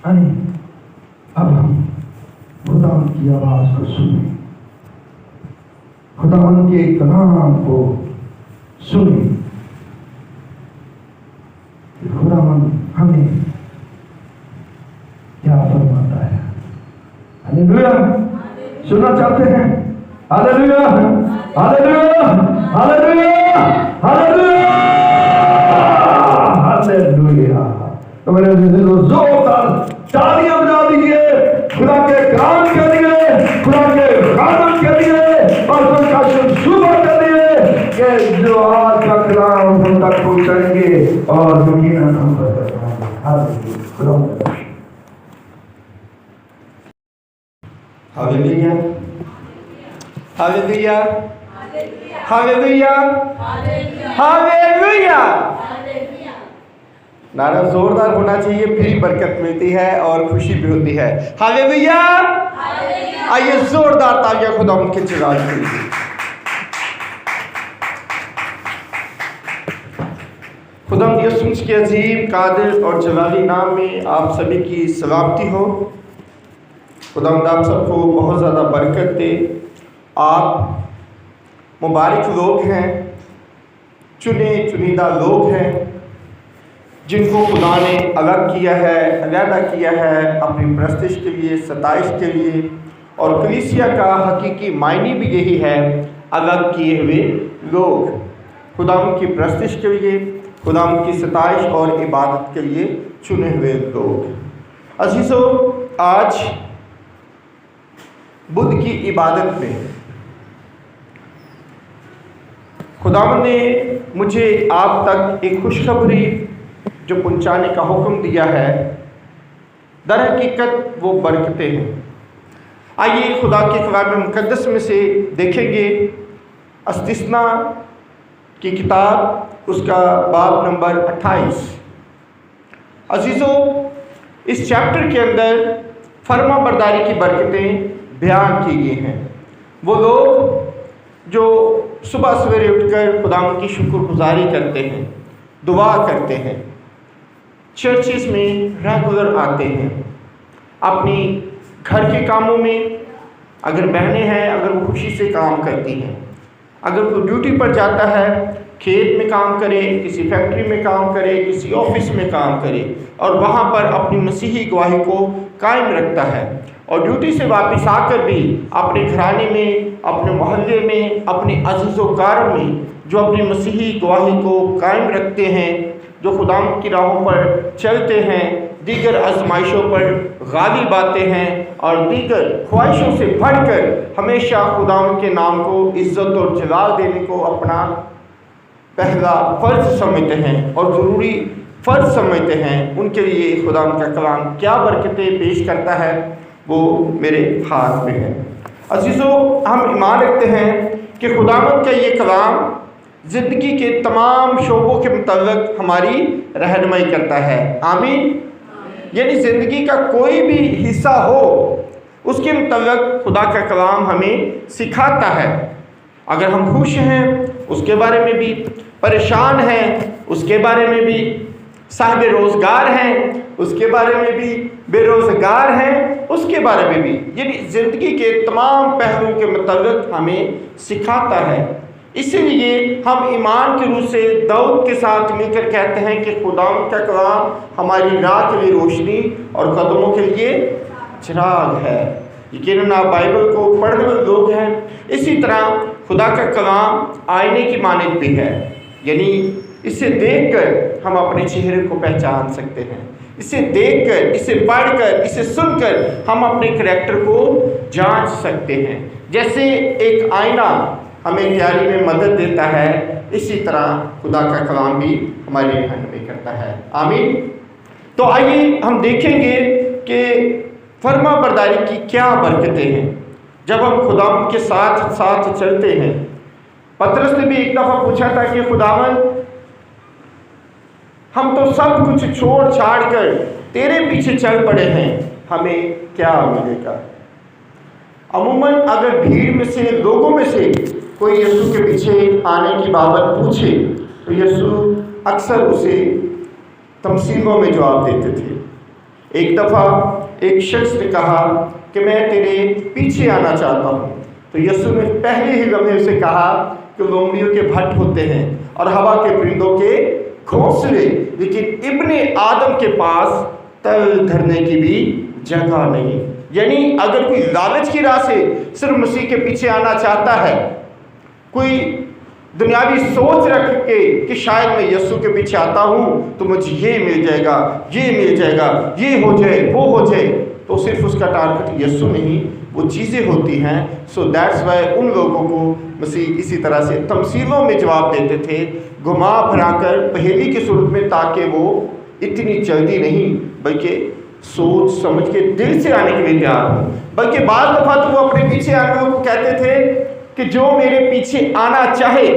اب ہم خدا کی آواز کو سنیں، خداوند کے کلام کو سنیں، خداوند ہمیں کیا فرماتا ہے۔ ہاللیلویا، سننا چاہتے ہیں؟ ہاللیلویا، ہاللیلویا، ہاللیلویا، ہاللیلویا، ہاللیلویا۔ تو میرے دل زوردار تالیاں بجا دیجیے خدا کے کلام کے لیے، خدا کے خادم کے لیے، اور ان کا شکر کے لیے کہ جو آج کا کلام ہم تک پہنچائیں گے اور یقیناً ہم برکت پائیں گے۔ ہاللیلویا، ہاللیلویا، ہاللیلویا، ہاللیلویا، ہاللیلویا۔ نعرہ زوردار ہونا چاہیے، پھر ہی برکت ملتی ہے اور خوشی بھی ہوتی ہے۔ ہاللیلویا، آئیے زوردار تالیاں خدا ان کے جلال کے لیے۔ خدا یسوع کے عظیم، قادر اور جلالی نام میں آپ سبھی کی سلامتی ہو۔ خدا آپ سب کو بہت زیادہ برکت دے۔ آپ مبارک لوگ ہیں، چنے چنیدہ لوگ ہیں جن کو خدا نے الگ کیا ہے، علیحدہ کیا ہے اپنی پرستش کے لیے، ستائش کے لیے، اور کلیسیا کا حقیقی معنی بھی یہی ہے، الگ کیے ہوئے لوگ، خدا ان کی پرستش کے لیے، خدا ان کی ستائش اور عبادت کے لیے چنے ہوئے لوگ۔ عزیزو، آج بدھ کی عبادت میں خداوند نے مجھے آپ تک ایک خوشخبری جو پہنچانے کا حکم دیا ہے، در حقیقت وہ برکتیں ہیں۔ آئیے خدا کے کلام مقدس میں سے دیکھیں گے استثنا کی کتاب، اس کا باب نمبر 28۔ عزیزو، اس چیپٹر کے اندر فرما برداری کی برکتیں بیان کی گئی ہیں۔ وہ لوگ جو صبح سویرے اٹھ کر خدا کی شکر گزاری کرتے ہیں، دعا کرتے ہیں، چرچز میں ریگولر آتے ہیں، اپنی گھر کے کاموں میں، اگر بہنیں ہیں اگر وہ خوشی سے کام کرتی ہیں، اگر کوئی ڈیوٹی پر جاتا ہے، کھیت میں کام کرے، کسی فیکٹری میں کام کرے، کسی آفس میں کام کرے، اور وہاں پر اپنی مسیحی گواہی کو قائم رکھتا ہے، اور ڈیوٹی سے واپس آ کر بھی اپنے گھرانے میں، اپنے محلے میں، اپنے عزیز و کار میں جو اپنی مسیحی گواہی کو قائم رکھتے ہیں، جو خدا کی راہوں پر چلتے ہیں، دیگر آزمائشوں پر غالب آتے ہیں، اور دیگر خواہشوں سے بڑھ کر ہمیشہ خدا کے نام کو عزت اور جلال دینے کو اپنا پہلا فرض سمجھتے ہیں اور ضروری فرض سمجھتے ہیں، ان کے لیے خدا کا کلام کیا برکتیں پیش کرتا ہے وہ میرے ہاتھ میں ہے۔ عزیزو، ہم ایمان رکھتے ہیں کہ خداوند کا یہ کلام زندگی کے تمام شعبوں کے متعلق ہماری رہنمائی کرتا ہے۔ آمین۔ یعنی زندگی کا کوئی بھی حصہ ہو، اس کے متعلق خدا کا کلام ہمیں سکھاتا ہے۔ اگر ہم خوش ہیں اس کے بارے میں بھی، پریشان ہیں اس کے بارے میں بھی، صاحب روزگار ہیں اس کے بارے میں بھی، بے روزگار ہیں اس کے بارے میں بھی، یعنی زندگی کے تمام پہلوؤں کے متعلق ہمیں سکھاتا ہے۔ اسی لیے ہم ایمان کی روح سے داؤد کے ساتھ مل کر کہتے ہیں کہ خداوند کا کلام ہماری راہ کے لیے روشنی اور قدموں کے لیے چراغ ہے۔ یقیناً آپ بائبل کو پڑھنے والے لوگ ہیں۔ اسی طرح خدا کا کلام آئینے کی مانند بھی ہے، یعنی اسے دیکھ کر ہم اپنے چہرے کو پہچان سکتے ہیں، اسے دیکھ کر، اسے پڑھ کر، اسے سن کر ہم اپنے کریکٹر کو جانچ سکتے ہیں۔ جیسے ایک آئینہ ہمیں تیاری میں مدد دیتا ہے، اسی طرح خدا کا کلام بھی ہماری رہنمائی کرتا ہے۔ آمین۔ تو آئیے ہم دیکھیں گے کہ فرما برداری کی کیا برکتیں ہیں جب ہم خداوند کے ساتھ ساتھ چلتے ہیں۔ پطرس نے بھی ایک دفعہ پوچھا تھا کہ خداوند، ہم تو سب کچھ چھوڑ چھاڑ کر تیرے پیچھے چل پڑے ہیں، ہمیں کیا ملے گا؟ عموماً اگر بھیڑ میں سے، لوگوں میں سے کوئی یسوع کے پیچھے آنے کی بابت پوچھے تو یسوع اکثر اسے تمثیلوں میں جواب دیتے تھے۔ ایک دفعہ ایک شخص نے کہا کہ میں تیرے پیچھے آنا چاہتا ہوں، تو یسوع نے پہلے ہی لمحے اسے کہا کہ لومڑیوں کے بھٹ ہوتے ہیں اور ہوا کے پرندوں کے گھونسلے، لیکن ابن آدم کے پاس تل دھرنے کی بھی جگہ نہیں۔ یعنی اگر کوئی لالچ کی راہ سے صرف مسیح کے پیچھے آنا چاہتا ہے، کوئی دنیاوی سوچ رکھ کے کہ شاید میں یسوع کے پیچھے آتا ہوں تو مجھے یہ مل جائے گا، یہ مل جائے گا، یہ ہو جائے، وہ ہو جائے، تو صرف اس کا ٹارگٹ یسوع نہیں، وہ چیزیں ہوتی ہیں۔ سو دیٹس وائی ان لوگوں کو مسیح اسی طرح سے تمثیلوں میں جواب دیتے تھے، گھما پھرا کر پہیلی کی صورت میں، تاکہ وہ اتنی جلدی نہیں بلکہ سوچ سمجھ کے دل سے آنے کے لیے تیار ہو۔ بلکہ بعض دفعہ تو وہ اپنے پیچھے آنے والوں کو کہتے تھے کہ جو میرے پیچھے آنا چاہے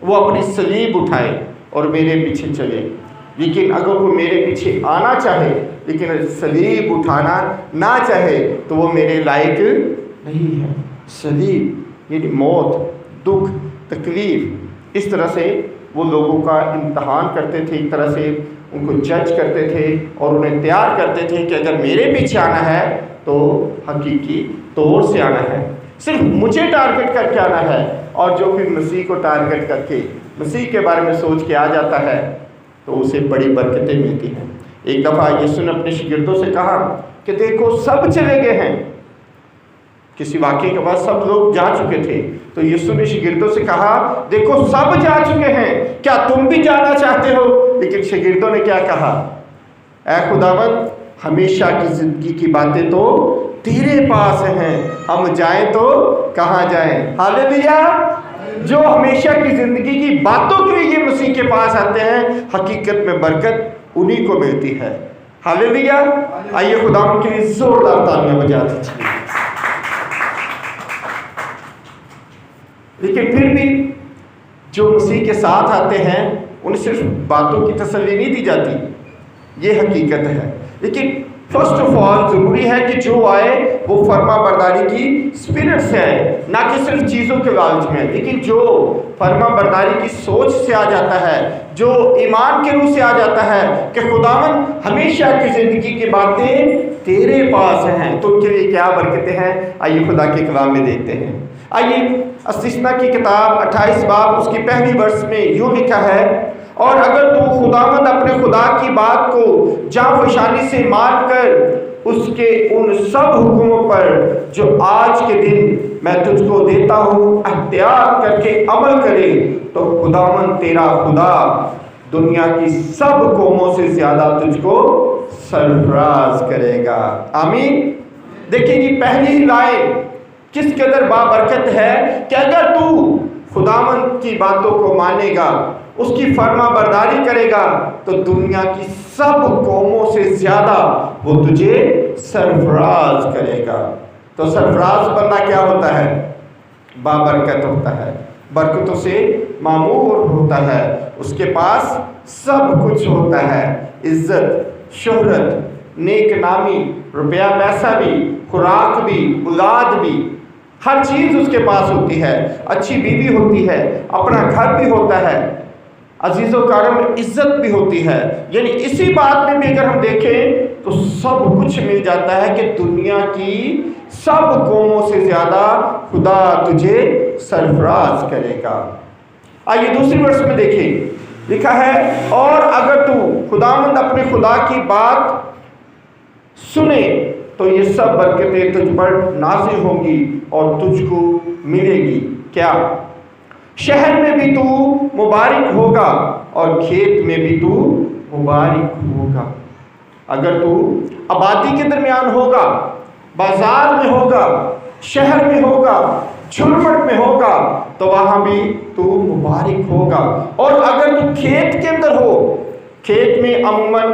وہ اپنی صلیب اٹھائے اور میرے پیچھے چلے، لیکن اگر وہ میرے پیچھے آنا چاہے لیکن صلیب اٹھانا نہ چاہے تو وہ میرے لائق نہیں ہے۔ صلیب یعنی موت، دکھ، تکلیف، اس طرح سے وہ لوگوں کا امتحان کرتے تھے، ایک طرح سے ان کو جج کرتے تھے اور انہیں تیار کرتے تھے کہ اگر میرے پیچھے آنا ہے تو حقیقی طور سے آنا ہے، صرف مجھے ٹارگٹ کر کے آنا ہے۔ اور جو پھر مسیح کو ٹارگٹ کر کے مسیح کے بارے میں سوچ کے آ جاتا ہے تو اسے بڑی برکتیں ملتی ہیں۔ ایک دفعہ یسوع نے اپنے شاگردوں سے کہا کہ دیکھو سب چلے گئے ہیں، کسی واقعے کے بعد سب لوگ جا چکے تھے، تو یسوع نے شاگردوں سے کہا دیکھو سب جا چکے ہیں، کیا تم بھی جانا چاہتے ہو؟ لیکن شاگردوں نے کیا کہا؟ اے خداوند، ہمیشہ کی زندگی کی باتیں تو تیرے پاس ہیں، ہم جائیں تو کہاں جائیں؟ ہاللیلویا! جو ہمیشہ کی زندگی کی باتوں کے لیے مسیح کے پاس آتے ہیں، حقیقت میں برکت انہی کو ملتی ہے۔ ہاللیلویا! آئیے خداوند کے لیے زوردار تالیاں بجا دیجیے۔ لیکن پھر بھی جو مسیح کے ساتھ آتے ہیں انہیں صرف باتوں کی تسلی نہیں دی جاتی، یہ حقیقت ہے۔ لیکن فرسٹ آف آل ضروری ہے کہ جو آئے وہ فرما برداری کی اسپرٹ سے آئے، نہ کہ صرف چیزوں کے لالچ میں، لیکن جو فرما برداری کی سوچ سے آ جاتا ہے، جو ایمان کے روح سے آ جاتا ہے کہ خداوند ہمیشہ کی زندگی کی باتیں تیرے پاس ہیں، تو ان کے لیے کیا برکتیں ہیں۔ آئیے خدا کے کلام میں دیکھتے ہیں۔ آئیے استثنا کی کتاب 28 باب اس کی پہلی ورس میں یوں لکھا ہے، اور اگر تو خداوند اپنے خدا کی بات کو جاں فشانی سے مان کر اس کے ان سب حکموں پر جو آج کے دن میں تجھ کو دیتا ہوں احتیاط کر کے عمل کرے، تو خداوند تیرا خدا دنیا کی سب قوموں سے زیادہ تجھ کو سرفراز کرے گا۔ آمین۔ دیکھیں جی، پہلی لائن کس قدر بابرکت ہے کہ اگر تو خداوند کی باتوں کو مانے گا، اس کی فرما برداری کرے گا، تو دنیا کی سب قوموں سے زیادہ وہ تجھے سرفراز کرے گا۔ تو سرفراز بندہ کیا ہوتا ہے؟ بابرکت ہوتا ہے، برکتوں سے معمور ہوتا ہے، اس کے پاس سب کچھ ہوتا ہے، عزت، شہرت، نیک نامی، روپیہ پیسہ بھی، خوراک بھی، اولاد بھی، ہر چیز اس کے پاس ہوتی ہے، اچھی بیوی ہوتی ہے، اپنا گھر بھی ہوتا ہے، عزیز و کرم عزت بھی ہوتی ہے۔ یعنی اسی بات میں بھی اگر ہم دیکھیں تو سب کچھ مل جاتا ہے کہ دنیا کی سب قوموں سے زیادہ خدا تجھے سرفراز کرے گا۔ آئیے دوسری ورس میں دیکھیں، لکھا ہے، اور اگر تو خداوند اپنے خدا کی بات سنے تو یہ سب برکتیں تجھ پر نازل ہوں گی اور تجھ کو ملے گی۔ کیا؟ شہر میں بھی تو مبارک ہوگا اور کھیت میں بھی تو مبارک ہوگا۔ اگر تو آبادی کے درمیان ہوگا، بازار میں ہوگا، شہر میں ہوگا، جھرمٹ میں ہوگا، تو وہاں بھی تو مبارک ہوگا۔ اور اگر تو کھیت کے اندر ہو، کھیت میں عموماً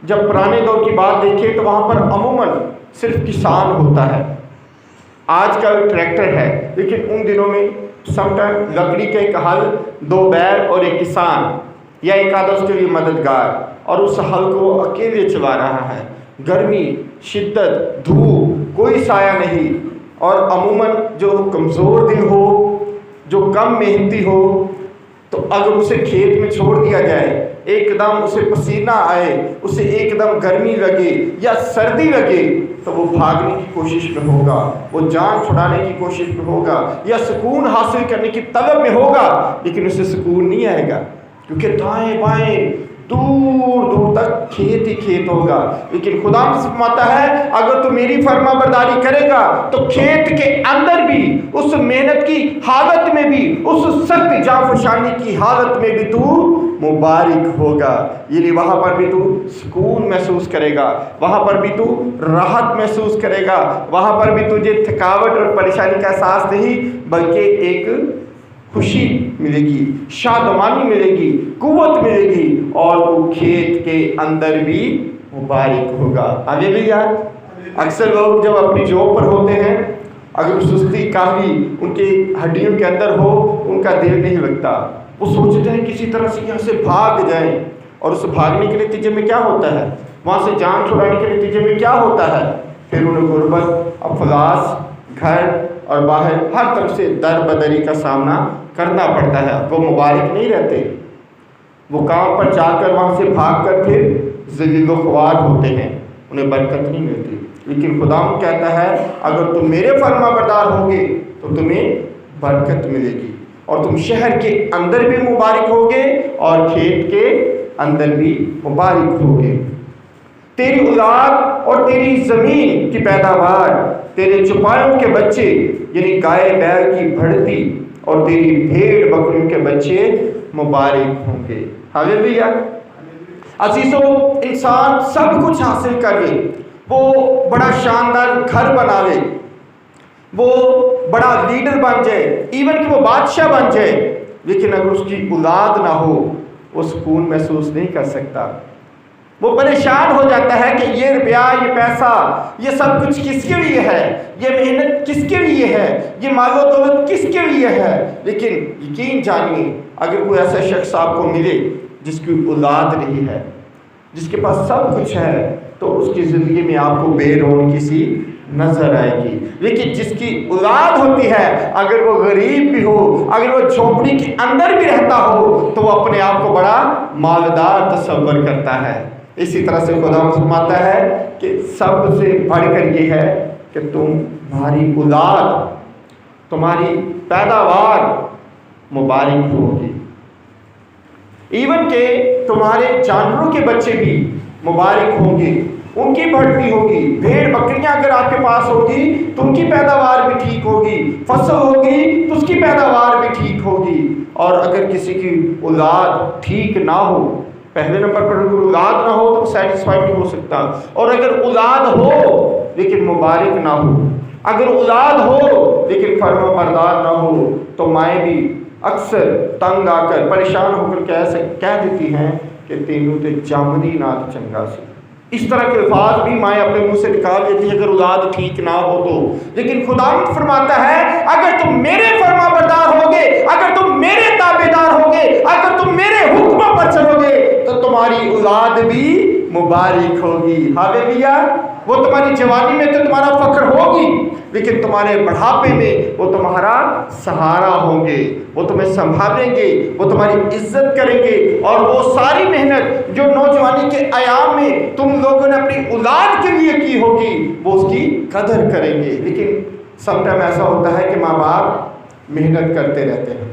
جب پرانے دور کی بات دیکھیں تو وہاں پر عموماً صرف کسان ہوتا ہے، آج کل ٹریکٹر ہے، لیکن ان دنوں میں سم ٹائم لکڑی کا ایک ہل، 2 بیل اور ایک کسان یا ایک آدھا اس کے لیے مددگار، اور اس ہل کو وہ اکیلے چلا رہا ہے۔ گرمی، شدت، دھوپ، کوئی سایہ نہیں، اور عموماً جو کمزور دل ہو، جو کم محنتی ہو، تو اگر اسے کھیت میں چھوڑ دیا جائے، ایک دم اسے پسینہ آئے، اسے ایک دم گرمی لگے یا سردی لگے تو وہ بھاگنے کی کوشش میں ہوگا، وہ جان چھڑانے کی کوشش میں ہوگا یا سکون حاصل کرنے کی طلب میں ہوگا، لیکن اسے سکون نہیں آئے گا کیونکہ دائیں بائیں دور دور تک کھیت ہی کھیت ہوگا۔ لیکن خدا فرماتا ہے اگر تو میری فرما برداری کرے گا تو کھیت کے اندر بھی، اس محنت کی حالت میں بھی، اس سخت جانفشانی کی حالت میں بھی تو مبارک ہوگا، یعنی وہاں پر بھی تو سکون محسوس کرے گا، وہاں پر بھی تو راحت محسوس کرے گا، وہاں پر بھی تجھے تھکاوٹ اور پریشانی کا احساس نہیں بلکہ ایک خوشی ملے گی، شادمانی ملے گی، قوت ملے گی، اور وہ کھیت کے اندر بھی مبارک ہوگا۔ ہاللیلویا۔ اکثر لوگ جب اپنی جاب پر ہوتے ہیں، اگر سستی کافی ان کی ہڈیوں کے اندر ہو، ان کا دل نہیں لگتا، وہ سوچتے ہیں کسی طرح سے یہاں سے بھاگ جائیں، اور اس بھاگنے کے نتیجے میں کیا ہوتا ہے؟ وہاں سے جان چھڑانے کے نتیجے میں کیا ہوتا ہے؟ پھر انہیں غربت، افلاس، گھر اور باہر ہر طرف سے در بدری کا سامنا کرنا پڑتا ہے۔ وہ مبارک نہیں رہتے، وہ کام پر جا کر وہاں سے بھاگ کر پھر ذلیل و خوار ہوتے ہیں، انہیں برکت نہیں ملتی۔ لیکن خدا کہتا ہے اگر تم میرے فرما بردار ہوگے تو تمہیں برکت ملے گی، اور تم شہر کے اندر بھی مبارک ہوگے اور کھیت کے اندر بھی مبارک ہوگے۔ تیری اولاد اور تیری زمین کی پیداوار، تیرے چپائوں کے بچے یعنی گائے بیل کی بڑھتی اور تیری بھیڑ بکریوں کے بچے مبارک ہوں گے۔ ہاللیلویا۔ عزیزو، انسان سب کچھ حاصل کر لے، وہ بڑا شاندار گھر بنا لے، وہ بڑا لیڈر بن جائے، ایون کہ وہ بادشاہ بن جائے، لیکن اگر اس کی اولاد نہ ہو وہ سکون محسوس نہیں کر سکتا۔ وہ پریشان ہو جاتا ہے کہ یہ روپیہ، یہ پیسہ، یہ سب کچھ کس کے لیے ہے، یہ محنت کس کے لیے ہے، یہ مال و دولت کس کے لیے ہے۔ لیکن یقین جانیے اگر کوئی ایسا شخص آپ کو ملے جس کی اولاد نہیں ہے، جس کے پاس سب کچھ ہے، تو اس کی زندگی میں آپ کو بے رونقی سی نظر آئے گی۔ لیکن جس کی اولاد ہوتی ہے، اگر وہ غریب بھی ہو، اگر وہ جھونپڑی کے اندر بھی رہتا ہو، تو وہ اپنے آپ کو بڑا مالدار تصور کرتا ہے۔ اسی طرح سے خدا فرماتا ہے کہ سب سے بڑھ کر یہ ہے کہ تمہاری اولاد، تمہاری پیداوار مبارک ہوگی، ایون کہ تمہارے جانوروں کے بچے بھی مبارک ہوں گے، ان کی بڑھتی ہوگی، بھیڑ بکریاں اگر آپ کے پاس ہوگی تو ان کی پیداوار بھی ٹھیک ہوگی، فصل ہوگی تو اس کی پیداوار بھی ٹھیک ہوگی۔ اور اگر کسی کی اولاد ٹھیک نہ ہو، پہلے نمبر پر اگر اولاد نہ ہو تو سیٹسفائی نہیں ہو سکتا، اور اگر اولاد ہو لیکن مبارک نہ ہو، اگر اولاد ہو لیکن فرما بردار نہ ہو، تو مائیں بھی اکثر تنگ آ کر پریشان ہو کر کہہ دیتی ہیں کہ تینوں تے جامدی نات چنگا سی۔ اس طرح کے الفاظ بھی مائیں اپنے منہ سے نکال دیتی ہیں اگر اولاد ٹھیک نہ ہو تو۔ لیکن خدا فرماتا ہے اگر تم میرے فرما بردار ہوگے، اگر تم میرے تابع دار ہوگے، اگر تم میرے حکموں پر چلو گے تو تمہاری اولاد بھی مبارک ہوگی۔ ہاللیلویا۔ وہ تمہاری جوانی میں تو تمہارا فخر ہوگی، لیکن تمہارے بڑھاپے میں وہ تمہارا سہارا ہوں گے، وہ تمہیں سنبھالیں گے، وہ تمہاری عزت کریں گے، اور وہ ساری محنت جو نوجوانی کے ایام میں تم لوگوں نے اپنی اولاد کے لیے کی ہوگی وہ اس کی قدر کریں گے۔ لیکن سم ٹائم ایسا ہوتا ہے کہ ماں باپ محنت کرتے رہتے ہیں،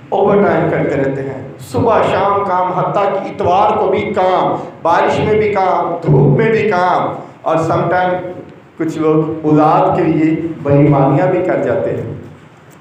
اوور ٹائم کرتے رہتے ہیں، صبح شام کام، حتیٰ کہ اتوار کو بھی کام، بارش میں بھی کام، دھوپ میں بھی کام، اور سم ٹائم کچھ لوگ اولاد کے لیے بےایمانیاں بھی کر جاتے ہیں،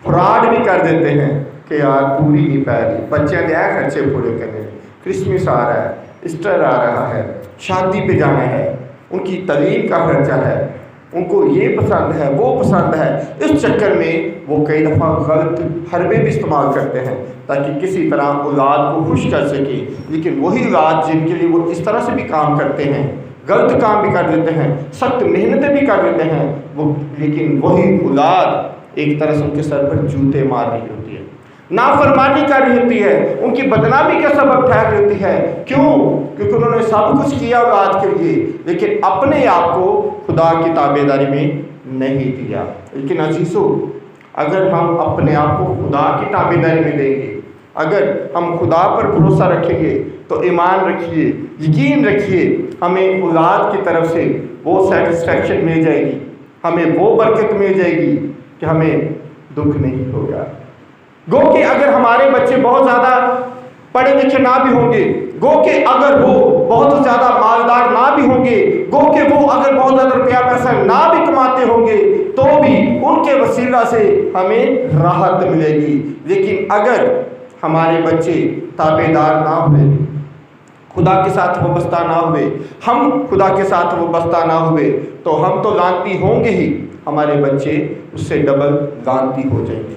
فراڈ بھی کر دیتے ہیں کہ یار پوری نہیں پا رہی، بچے دیا خرچے پورے کرنے، کرسمس آ رہا ہے، ایسٹر آ رہا ہے، شادی پہ جانا ہے، ان کی تعلیم کا خرچہ ہے، ان کو یہ پسند ہے، وہ پسند ہے، اس چکر میں وہ کئی دفعہ غلط حربے بھی استعمال کرتے ہیں تاکہ کسی طرح اولاد کو خوش کر سکے۔ لیکن وہی اولاد جن کے لیے وہ اس طرح سے بھی کام کرتے ہیں، غلط کام بھی کر دیتے ہیں، سخت محنتیں بھی کر دیتے ہیں، لیکن وہی اولاد ایک طرح سے ان کے سر پر جوتے مار رہی ہوتی ہے، نافرمانی کر رہی ہوتی ہے، ان کی بدنامی کا سبب ٹھہر رہی ہوتی ہے۔ کیوں؟ کیونکہ انہوں نے سب کچھ کیا اولاد کے لیے، لیکن اپنے آپ کو خدا کی تابع داری میں نہیں دیا۔ لیکن عزیزو، اگر ہم اپنے آپ کو خدا کی تابع داری میں دیں گے، اگر ہم خدا پر بھروسہ رکھیں گے، تو ایمان رکھیے، یقین رکھیے، ہمیں اولاد کی طرف سے وہ سیٹسفیکشن مل جائے گی، ہمیں وہ برکت مل جائے گی کہ ہمیں دکھ نہیں ہوگا۔ گو کہ اگر ہمارے بچے بہت زیادہ پڑھے لکھے نہ بھی ہوں گے، گو کہ اگر وہ بہت زیادہ مالدار نہ بھی ہوں گے، گو کہ وہ اگر بہت زیادہ روپیہ پیسہ نہ بھی کماتے ہوں گے، تو بھی ان کے وسیلہ سے ہمیں راحت ملے گی۔ لیکن اگر ہمارے بچے تابعدار نہ ہوئے، خدا کے ساتھ وابستہ نہ ہوئے، ہم خدا کے ساتھ وابستہ نہ ہوئے، تو ہم تو لعنتی ہوں گے ہی، ہمارے بچے اس سے ڈبل لعنتی ہو جائیں گے۔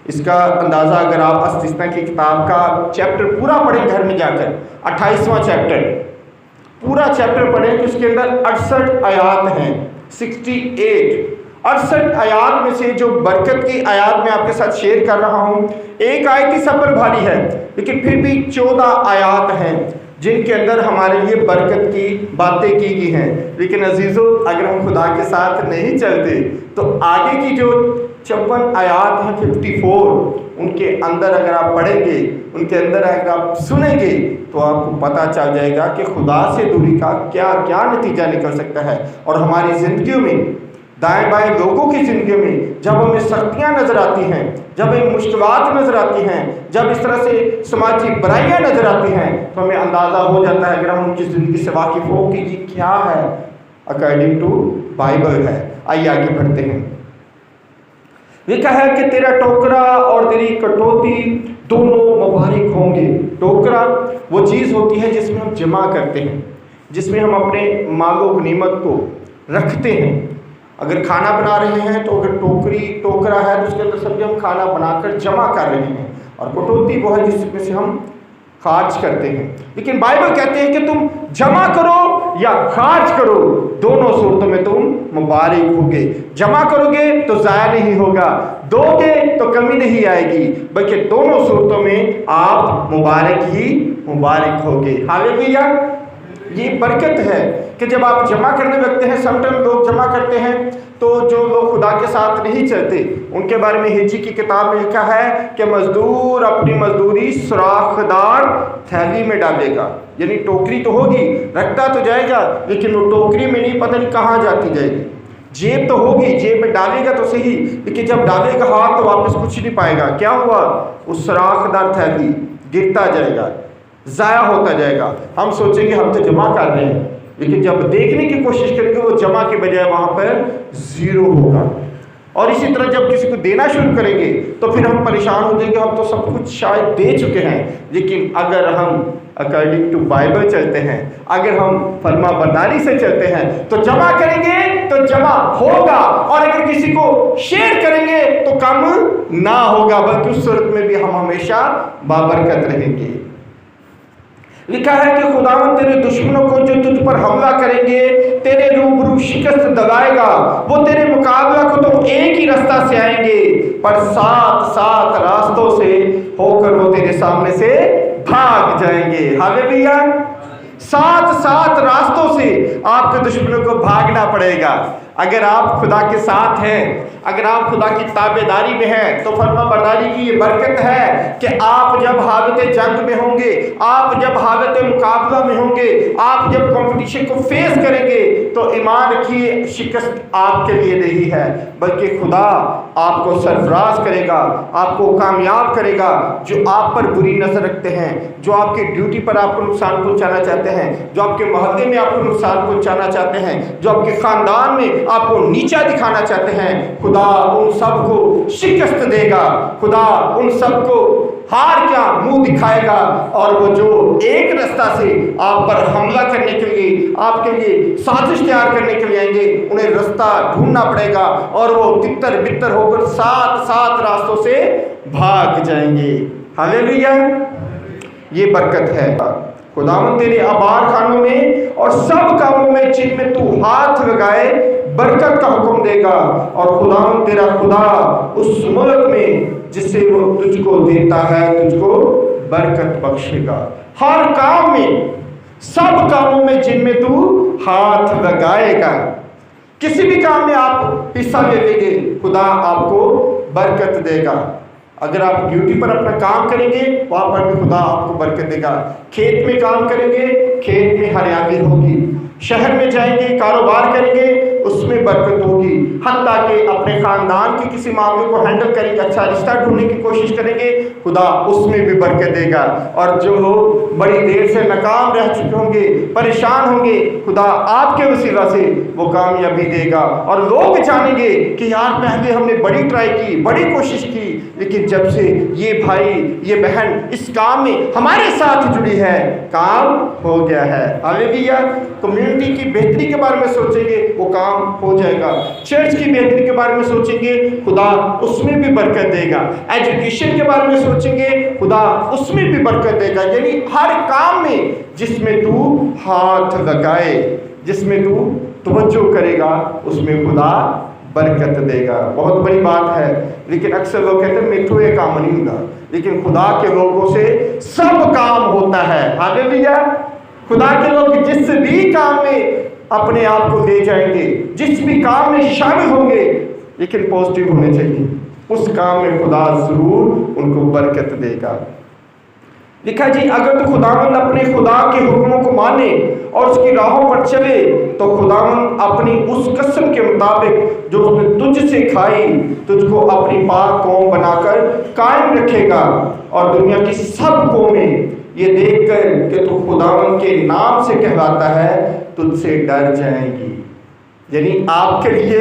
اس کا اندازہ اگر آپ استثنا کی کتاب کا چیپٹر پورا پڑھیں گھر میں جا کر، 28واں چیپٹر پورا چیپٹر پڑھیں تو اس کے اندر 68 آیات ہیں، 68 آیات میں سے جو برکت کی آیات میں آپ کے ساتھ شیئر کر رہا ہوں، ایک آیت ہی سب پر بھاری ہے، لیکن پھر بھی 14 آیات ہیں جن کے اندر ہمارے لیے برکت کی باتیں کی گئی ہیں۔ لیکن عزیزو، اگر ہم خدا کے ساتھ نہیں چلتے تو آگے کی جو 54 آیات ہیں 54، ان کے اندر اگر آپ پڑھیں گے، ان کے اندر اگر آپ سنیں گے تو آپ کو پتہ چل جائے گا کہ خدا سے دوری کا کیا کیا نتیجہ نکل سکتا ہے۔ اور ہماری زندگیوں میں، دائیں بائیں لوگوں کی زندگیوں میں جب ہمیں سختیاں نظر آتی ہیں، جب ہمیں مشکلات نظر آتی ہیں، جب اس طرح سے سماجی برائیاں نظر آتی ہیں، تو ہمیں اندازہ ہو جاتا ہے اگر ہم ان کی زندگی سے واقف ہو کہ یہ کیا ہے اکارڈنگ ٹو بائبل ہے۔ آئیے آگے بڑھتے ہیں۔ یہ کہا ہے کہ تیرا ٹوکرا اور تیری کٹوتی دونوں مبارک ہوں گے۔ ٹوکرا وہ چیز ہوتی ہے جس میں ہم جمع کرتے ہیں، جس میں ہم اپنے مال و غنیمت کو رکھتے ہیں۔ اگر کھانا بنا رہے ہیں تو اگر ٹوکرا ہے تو اس کے اندر سمجھے ہم کھانا بنا کر جمع کر رہے ہیں، اور کٹوتی وہ ہے جس میں سے ہم خارج کرتے ہیں۔ لیکن بائبل کہتے ہیں کہ تم جمع کرو یا خارج کرو، دونوں صورتوں میں تم مبارک ہوگے۔ جمع کرو گے تو ضائع نہیں ہوگا، دو گے تو کمی نہیں آئے گی، بلکہ دونوں صورتوں میں آپ مبارک ہی مبارک ہوگے۔ ہاللیلویا! یہ برکت ہے کہ جب آپ جمع کرنے لگتے ہیں، سم ٹائم لوگ جمع کرتے ہیں تو جو لوگ خدا کے ساتھ نہیں چلتے ان کے بارے میں ہجی کی کتاب میں لکھا ہے کہ مزدور اپنی مزدوری سوراخ دار تھیلی میں ڈالے گا، یعنی ٹوکری تو ہوگی، رکھتا تو جائے گا، لیکن وہ ٹوکری میں نہیں، پتہ نہیں کہاں جاتی جائے گی۔ جیب تو ہوگی، جیب میں ڈالے گا تو صحیح، لیکن جب ڈالے گا ہاتھ تو واپس کچھ نہیں پائے گا۔ کیا ہوا؟ اس سوراخ دار تھیلی گرتا جائے گا، ضائع ہوتا جائے گا۔ ہم سوچیں گے ہم تو جمع کر رہے ہیں، لیکن جب دیکھنے کی کوشش کریں گے وہ جمع کے بجائے وہاں پر زیرو ہوگا۔ اور اسی طرح جب کسی کو دینا شروع کریں گے تو پھر ہم پریشان ہو جائیں گے، ہم تو سب کچھ شاید دے چکے ہیں۔ لیکن اگر ہم اکارڈنگ ٹو بائبل چلتے ہیں، اگر ہم فرما برداری سے چلتے ہیں تو جمع کریں گے تو جمع ہوگا، اور اگر کسی کو شیئر کریں گے تو کم نہ ہوگا، بلکہ اس صورت میں بھی ہم ہمیشہ بابرکت رہیں گے۔ لکھا ہے کہ خداوند تیرے دشمنوں کو جو تجھ پر حملہ کریں گے تیرے روبرو شکست دلائے گا، وہ تیرے مقابلہ کو تو ایک ہی راستہ سے آئیں گے، پر 7 راستوں سے ہو کر وہ تیرے سامنے سے بھاگ جائیں گے۔ ہاللیلویا! 7 راستوں سے آپ کے دشمنوں کو بھاگنا پڑے گا۔ اگر آپ خدا کے ساتھ ہیں، اگر آپ خدا کی تابعداری میں ہیں تو فرما برداری کی یہ برکت ہے کہ آپ جب حالت جنگ میں ہوں گے، آپ جب حالت مقابلہ میں ہوں گے، آپ جب کمپٹیشن کو فیس کریں گے تو ایمان رکھیے شکست آپ کے لیے نہیں ہے، بلکہ خدا آپ کو سرفراز کرے گا، آپ کو کامیاب کرے گا۔ جو آپ پر بری نظر رکھتے ہیں، جو آپ کی ڈیوٹی پر آپ کو نقصان پہنچانا چاہتے ہیں، جو آپ کے محلے میں آپ کو نقصان پہنچانا چاہتے ہیں، جو آپ کے خاندان میں آپ کو نیچا دکھانا چاہتے ہیں، خدا ان سب کو شکست دے گا، خدا ان سب کو ہار کیا منہ دکھائے گا، اور وہ جو ایک راستہ سے آپ پر حملہ کرنے کے لیے، آپ کے لیے سازش تیار کرنے کے لیے آئیں گے، انہیں راستہ ڈھونڈنا پڑے گا، اور وہ تتر بتر ہو کر 7 راستوں سے بھاگ جائیں گے۔ ہاللیلویا! یہ برکت ہے۔ خداوند تیرے آبار خانوں میں اور سب کاموں میں جن میں تو ہاتھ لگائے برکت کا حکم دے گا، اور خداوند تیرا خدا اس ملک میں جس سے وہ تجھ کو دیتا ہے تجھ کو برکت بخشے گا۔ ہر کام میں، سب کاموں میں جن میں تو ہاتھ لگائے گا، کسی بھی کام میں آپ حصہ لے لیں گے خدا آپ کو برکت دے گا۔ اگر آپ ڈیوٹی پر اپنا کام کریں گے وہاں پر بھی خدا آپ کو برکت دے گا. کھیت میں کام کریں گے کھیت میں ہریالی ہوگی. شہر میں جائیں گے کاروبار کریں گے اس میں برکت ہوگی. حتیٰ کہ اپنے خاندان کے کسی معاملے کو ہینڈل کریں گے, اچھا رشتہ ڈھونڈنے کی کوشش کریں گے, خدا اس میں بھی برکت دے گا. اور جو لوگ بڑی دیر سے ناکام رہ چکے ہوں گے, پریشان ہوں گے, خدا آپ کے وسیلہ سے وہ کامیابی دے گا. اور لوگ جانیں گے کہ یار پہلے ہم نے بڑی ٹرائی کی, بڑی کوشش کی, لیکن جب سے یہ بھائی یہ بہن اس کام میں ہمارے ساتھ جڑی ہے کام ہو گیا ہے. ہاللیلویا. کمیونٹی کی بہتری کے بارے میں سوچیں گے وہ کام ہو جائے گا. چرچ کی بہتری کے بارے میں سوچیں گے خدا اس میں بھی برکت دے گا. ایجوکیشن کے بارے میں سوچیں گے خدا اس میں بھی برکت دے گا. یعنی ہر کام میں جس میں تو ہاتھ لگائے, جس میں تو توجہ کرے گا اس میں خدا برکت دے گا. بہت بڑی بات ہے, لیکن اکثر لوگ کہتے ہیں میٹھو یہ کام نہیں ہوگا, لیکن خدا کے لوگوں سے سب کام ہوتا ہے. ہاللیلویا. خدا کے لوگ جس بھی کام میں اپنے آپ کو لے جائیں گے, جس بھی کام میں شامل ہوں گے, لیکن پازیٹیو ہونے چاہیے. اس کام میں خدا ضرور ان کو برکت دے گا. لکھا جی اگر تو خداوند اپنے خدا کے حکموں کو مانے اور اس کی راہوں پر چلے تو خداوند اپنی اس قسم کے مطابق جو اس نے تجھ سے کھائی تجھ کو اپنی پاک قوم بنا کر قائم رکھے گا. اور دنیا کی سب قومیں یہ دیکھ کر کہ تو خداوند کے نام سے کہلاتا ہے تجھ سے ڈر جائیں گی. یعنی آپ کے لیے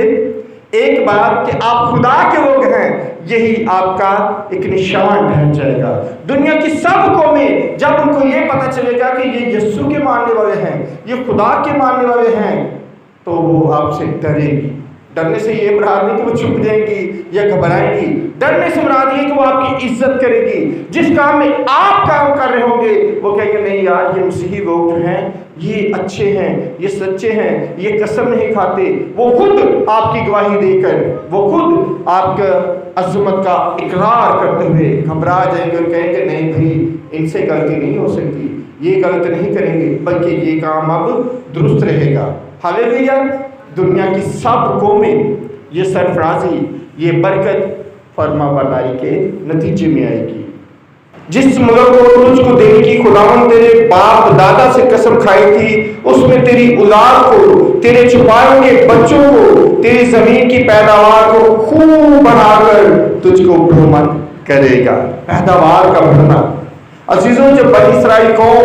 ایک بات کہ آپ خدا کے لوگ ہیں, یہی آپ کا ایک نشان ٹھہر جائے گا. دنیا کی سب قومیں جب ان کو یہ پتہ چلے گا کہ یہ یسوع کے ماننے والے ہیں, یہ خدا کے ماننے والے ہیں, تو وہ آپ سے ڈرے گی. ڈرنے سے یہ مراد نہیں کہ وہ چھپ جائیں گی یا گھبرائیں گی. ڈرنے سے مراد یہ کہ وہ آپ کی عزت کرے گی. جس کام میں آپ کام کر رہے ہوں گے وہ کہیں گے نہیں یار یہ مسیحی لوگ جو ہیں یہ اچھے ہیں, یہ سچے ہیں, یہ قسم نہیں کھاتے. وہ خود آپ کی گواہی دے کر, وہ خود آپ کا عظمت کا اقرار کرتے ہوئے گھبرا جائیں گے اور کہیں گے نہیں بھائی ان سے غلطی نہیں ہو سکتی, یہ غلط نہیں کریں گے, بلکہ یہ کام اب درست رہے گا. ہاللیلویا. دنیا کی سب قومیں یہ سرفرازی, یہ برکت فرما برداری کے نتیجے میں آئے گی. جس ملک کو تجھ کو دینے کی خداوند تیرے باپ دادا سے قسم کھائی تھی اس میں تیری اولاد کو, تیرے چھپائے ہوئے بچوں کو, تیری زمین کی پیداوار کو خوب بنا کر تجھ کو بھرمن کرے گا. پیداوار کا بڑھنا. عزیزوں جب بنی اسرائیل قوم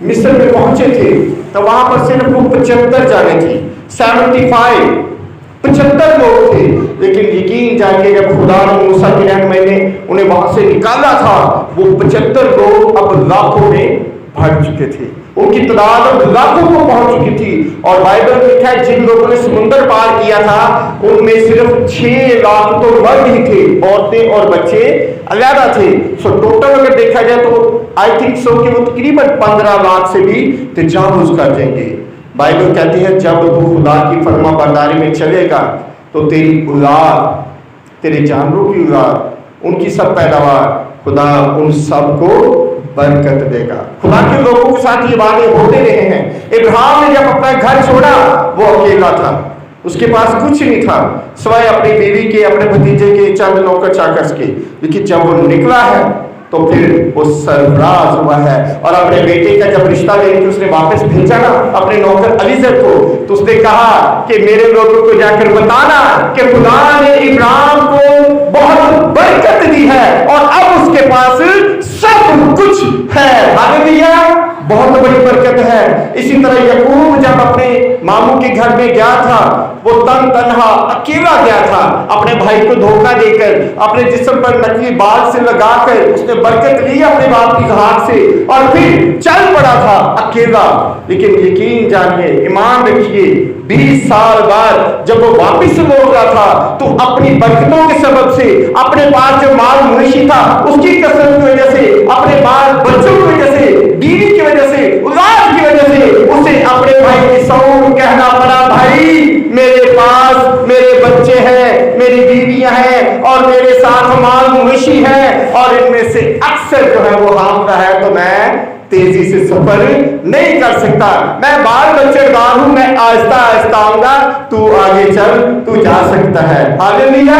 مصر میں پہنچے تھے تو وہاں پر صرف 75 جانیں تھی, 75 لوگ تھے. لیکن یقین جانیے جب خدا نے موسیٰ کی رہنمائی میں انہیں وہاں سے نکالا تھا وہ 75 لوگ اب لاکھوں میں بڑھ چکے تھے. ان کی تعداد اب لاکھوں کو پہنچ چکی تھی. اور بائبل میں لکھا ہے جن لوگوں نے سمندر پار کیا تھا ان میں صرف 6 لاکھ تو مرد ہی تھے, عورتیں اور بچے علیحدہ تھے. سو ٹوٹل اگر دیکھا جائے تو آئی تھنک سو کہ وہ تقریباً 15 لاکھ سے بھی تجاوز کر جائیں گے. بائبل کہتی ہے جب تو خدا کی فرما برداری میں چلے گا تو تیری اولاد, تیرے جانوروں کی اولاد, ان کی سب پیداوار خدا ان سب کو برکت دے گا. خدا کے لوگوں کے ساتھ یہ وعدے ہوتے رہے ہیں. ابراہیم نے جب اپنا گھر چھوڑا وہ اکیلا تھا, اس کے پاس کچھ نہیں تھا سوائے اپنی بیوی کے, اپنے بھتیجے کے, چند نوکر چاکر کے. لیکن جب وہ نکلا ہے تو پھر وہ سرفراز ہوا ہے. اور اپنے بیٹے کا جب رشتہ لے کے اس نے واپس بھیجا نا اپنے نوکر علیزر کو, تو اس نے کہا کہ میرے لوگوں کو جا کر بتانا کہ خدا نے ابراہیم کو بہت برکت دی ہے اور اب اس کے پاس سب کچھ ہے. ہاللیلویا. بہت بڑی برکت ہے. اسی طرح یعقوب جب اپنے ماموں کے گھر میں گیا تھا وہ تنہا اکیلا گیا تھا, اپنے بھائی کو دھوکہ دے کر, اپنے جسم پر نقلی بال سے لگا کر اس نے برکت لی اپنے باپ کی ہاتھ سے اور پھر چل پڑا تھا اکیلا. لیکن یقین جانیے, ایمان رکھیے, 20 سال بعد جب وہ واپس لوٹ رہا تھا تو اپنی برکتوں کے سبب سے, اپنے پاس جو مال مویشی تھا اس کی کثرت کی وجہ سے, اپنے بال بچوں کی وجہ سے, بیوی کی وجہ سے, اولاد کی وجہ سے اسے اپنے بھائی کی سو کہنا پڑا بھائی میرے پاس میرے بچے ہیں, میری بیویاں ہیں اور میرے ساتھ مال مویشی ہے اور ان میں سے اکثر جو ہے وہ حاملہ ہے تو میں تیزی سے سفر نہیں کر سکتا, میں بال بچے دار ہوں, میں آہستہ آہستہ آؤں گا, تو آگے چل, تو جا سکتا ہے. ہاللیلویا.